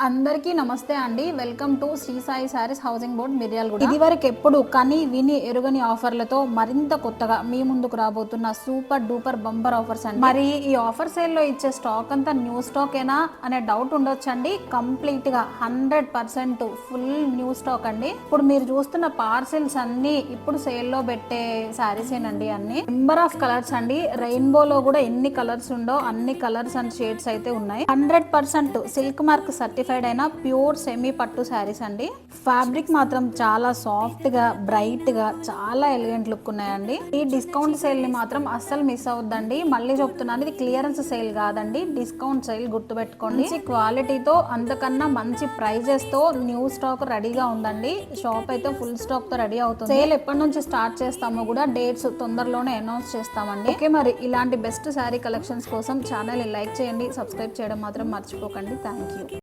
అందరికీ నమస్తే అండి. Welcome to Shri Sai sarees housing board Miryalaguda. ఇది వరకు ఎప్పుడు కని విని ఎరుగని ఆఫర్లతో మరింత కొత్తగా మీ ముందుకు రాబోతున్న సూపర్ డూపర్ బంపర్ ఆఫర్స్ అండి. మరి ఈ ఆఫర్ సేల్ లో ఇచ్చే స్టాక్ అంతా న్యూ స్టాక్ ఏనా అనే డౌట్ ఉండొచ్చండి. కంప్లీట్ గా 100% ఫుల్ న్యూ స్టాక్ అండి. ఇప్పుడు మీరు చూస్తున్న పార్సిల్స్ అన్ని ఇప్పుడు సేల్ లో పెట్టే సారీస్ ఏనండి. అన్ని నెంబర్ ఆఫ్ కలర్స్ అండి. రెయిన్బో లో కూడా ఎన్ని కలర్స్ ఉండో అన్ని కలర్స్ అండ్ షేడ్స్ అయితే ఉన్నాయి. 100% సిల్క్ మార్క్ సర్టిఫైడ్ అయిన ప్యూర్ సెమీ పట్టు శారీస్ అండి. ఫ్యాబ్రిక్ మాత్రం చాలా సాఫ్ట్ గా బ్రైట్ గా చాలా ఎలిగెంట్ లుక్ ఉన్నాయండి. ఈ డిస్కౌంట్ సేల్ ని మాత్రం అస్సలు మిస్ అవద్దండి. మళ్ళీ చెప్తున్నాను, ఇది క్లియరెన్స్ సేల్ కాదండి, డిస్కౌంట్ సేల్. గుర్తుపెట్టుకోండి. మంచి క్వాలిటీతో అంతకన్నా మంచి ప్రైజెస్ తో న్యూ స్టాక్ రెడీగా ఉందండి. షాప్ అయితే ఫుల్ స్టాక్ తో రెడీ అవుతుంది. సేల్ ఎప్పటి నుంచి స్టార్ట్ చేస్తామో కూడా డేట్స్ తొందరలోనే అనౌన్స్ చేస్తామండి. ఓకే, మరి ఇలాంటి బెస్ట్ శారీ కలెక్షన్స్ కోసం ఛానల్ లైక్ చేయండి, సబ్స్క్రైబ్ చేయడం మాత్రం మర్చిపోకండి. Thank you.